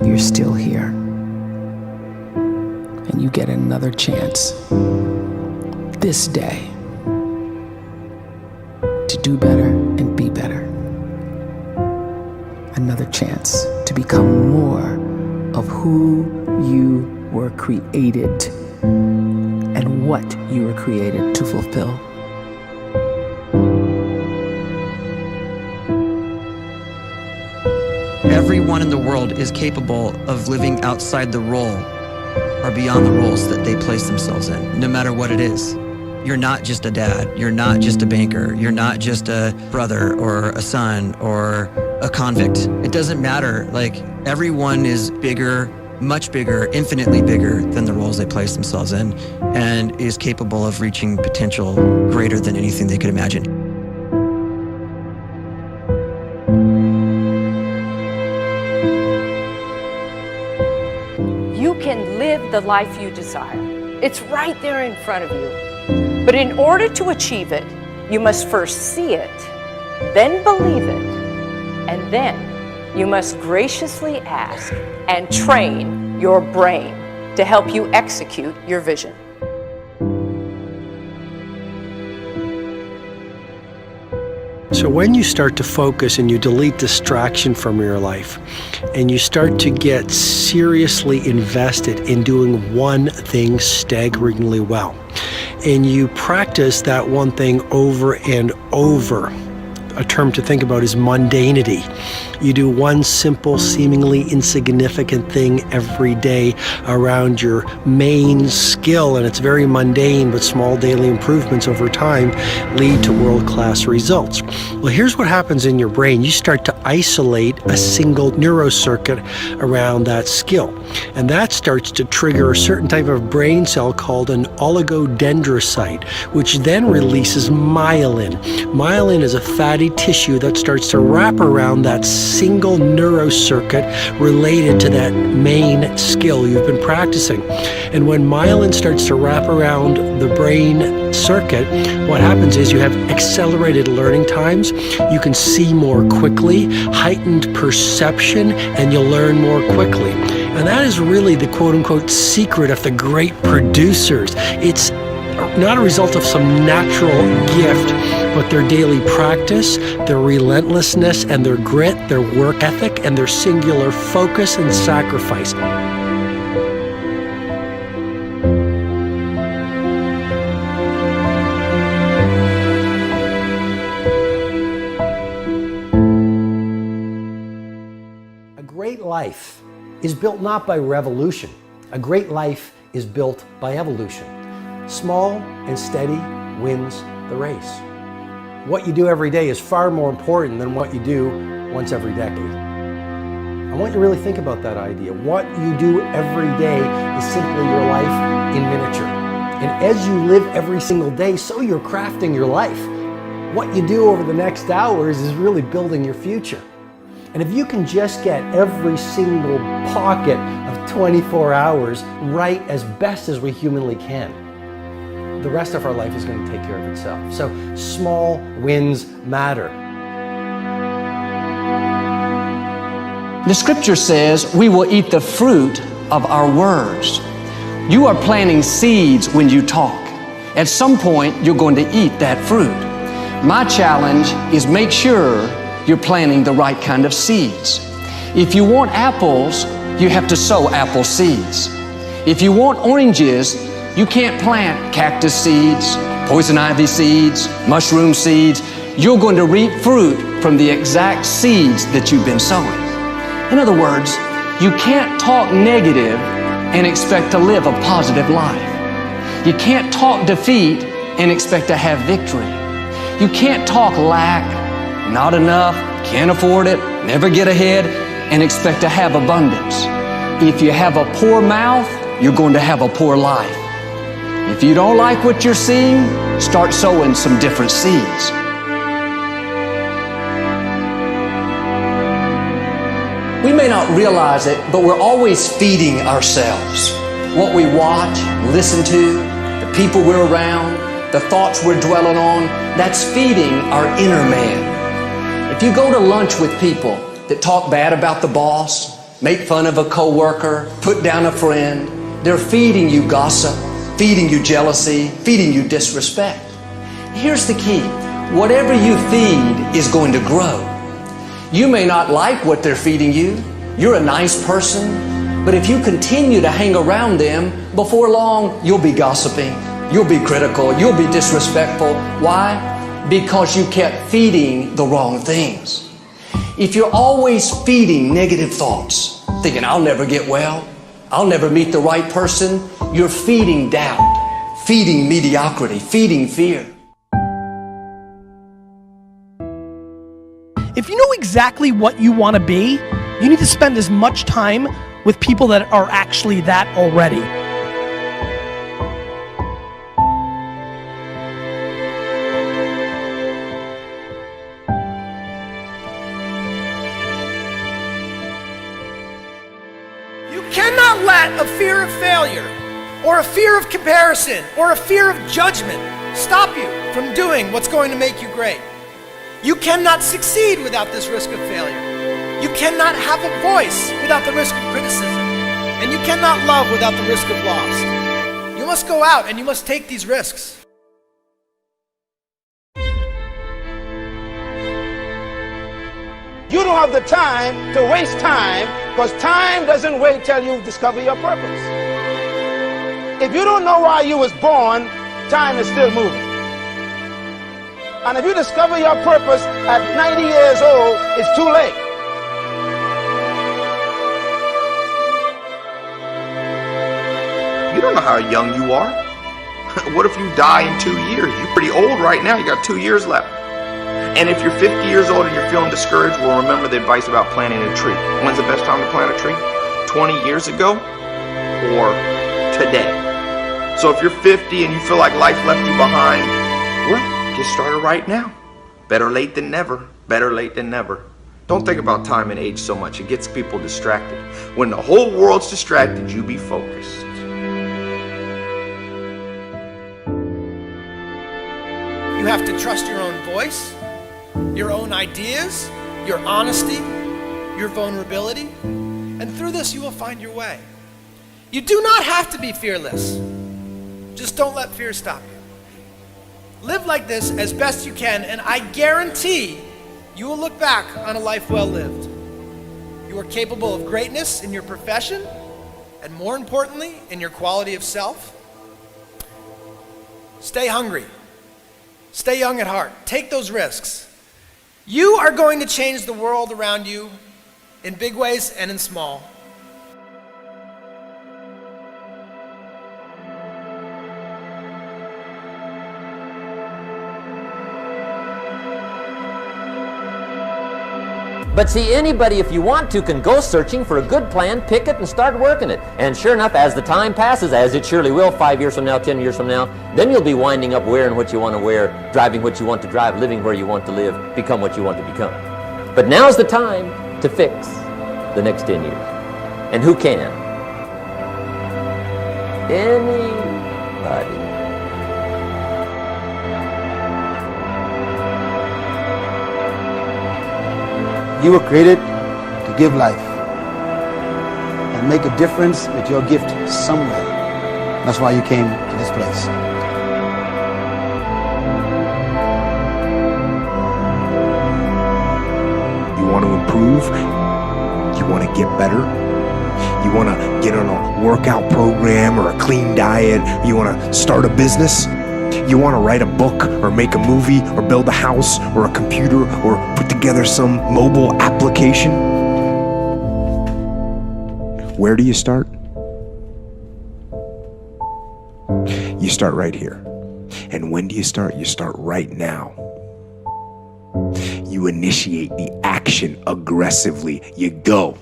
you're still here. And you get another chance this day to do better and be better. Another chance to become more of who you were created and what you were created to fulfill. Everyone in the world is capable of living outside the role or beyond the roles that they place themselves in, no matter what it is. You're not just a dad, you're not just a banker, you're not just a brother or a son or a convict. It doesn't matter. Like, everyone is bigger, much bigger, infinitely bigger than the roles they place themselves in, and is capable of reaching potential greater than anything they could imagine. You can live the life you desire. It's right there in front of you. But in order to achieve it, you must first see it, then believe it, and then you must graciously ask and train your brain to help you execute your vision. So when you start to focus and you delete distraction from your life, and you start to get seriously invested in doing one thing staggeringly well, and you practice that one thing over and over, a term to think about is mundanity. You do one simple, seemingly insignificant thing every day around your main skill, and it's very mundane, but small daily improvements over time lead to world-class results. Well, here's what happens in your brain. You start to isolate a single neurocircuit around that skill, and that starts to trigger a certain type of brain cell called an oligodendrocyte, which then releases myelin. Myelin is a fatty tissue that starts to wrap around that single neurocircuit related to that main skill you've been practicing. And when myelin starts to wrap around the brain circuit, what happens is you have accelerated learning times, you can see more quickly, heightened perception, and you'll learn more quickly. And that is really the quote-unquote secret of the great producers. It's not a result of some natural gift, but their daily practice, their relentlessness and their grit, their work ethic, and their singular focus and sacrifice. A great life is built not by revolution. A great life is built by evolution. Small and steady wins the race. What you do every day is far more important than what you do once every decade. I want you to really think about that idea. What you do every day is simply your life in miniature. And as you live every single day, so you're crafting your life. What you do over the next hours is really building your future. And if you can just get every single pocket of 24 hours right as best as we humanly can, the rest of our life is going to take care of itself. So small wins matter. The scripture says we will eat the fruit of our words. You are planting seeds when you talk. At some point, you're going to eat that fruit. My challenge is make sure you're planting the right kind of seeds. If you want apples, you have to sow apple seeds. If you want oranges, you can't plant cactus seeds, poison ivy seeds, mushroom seeds. You're going to reap fruit from the exact seeds that you've been sowing. In other words, you can't talk negative and expect to live a positive life. You can't talk defeat and expect to have victory. You can't talk lack, not enough, can't afford it, never get ahead, and expect to have abundance. If you have a poor mouth, you're going to have a poor life. If you don't like what you're seeing, start sowing some different seeds. We may not realize it, but we're always feeding ourselves. What we watch, listen to, the people we're around, the thoughts we're dwelling on, that's feeding our inner man. If you go to lunch with people that talk bad about the boss, make fun of a coworker, put down a friend. They're feeding you gossip, feeding you jealousy, feeding you disrespect. Here's the key. Whatever you feed is going to grow. You may not like what they're feeding you. You're a nice person, but if you continue to hang around them, before long, you'll be gossiping. You'll be critical. You'll be disrespectful. Why? Because you kept feeding the wrong things. If you're always feeding negative thoughts, thinking, I'll never get well, I'll never meet the right person, you're feeding doubt, feeding mediocrity, feeding fear. If you know exactly what you want to be, you need to spend as much time with people that are actually that already. You cannot let a fear of failure, or a fear of comparison, or a fear of judgment stop you from doing what's going to make you great. You cannot succeed without this risk of failure. You cannot have a voice without the risk of criticism. And you cannot love without the risk of loss. You must go out and you must take these risks. You don't have the time to waste time, because time doesn't wait till you discover your purpose. If you don't know why you was born, time is still moving. And if you discover your purpose at 90 years old, it's too late. You don't know how young you are. What if you die in 2 years? You're pretty old right now. You got 2 years left. And if you're 50 years old and you're feeling discouraged, well, remember the advice about planting a tree. When's the best time to plant a tree? 20 years ago or today? So if you're 50 and you feel like life left you behind, well, get started right now. Better late than never. Better late than never. Don't think about time and age so much. It gets people distracted. When the whole world's distracted, you be focused. You have to trust your own voice, your own ideas, your honesty, your vulnerability, and through this you will find your way. You do not have to be fearless. Just don't let fear stop you. Live like this as best you can, and I guarantee you will look back on a life well lived. You are capable of greatness in your profession, and more importantly, in your quality of self. Stay hungry. Stay young at heart. Take those risks. You are going to change the world around you in big ways and in small. But see, anybody, if you want to, can go searching for a good plan, pick it, and start working it. And sure enough, as the time passes, as it surely will 5 years from now, 10 years from now, then you'll be winding up wearing what you want to wear, driving what you want to drive, living where you want to live, become what you want to become. But now's the time to fix the next 10 years. And who can? Anybody. You were created to give life and make a difference with your gift somewhere. That's why you came to this place. You want to improve? You want to get better? You want to get on a workout program or a clean diet? You want to start a business? You want to write a book or make a movie or build a house or a computer or put together some mobile application? Where do you start? You start right here. And when do you start? You start right now. You initiate the action aggressively. You go.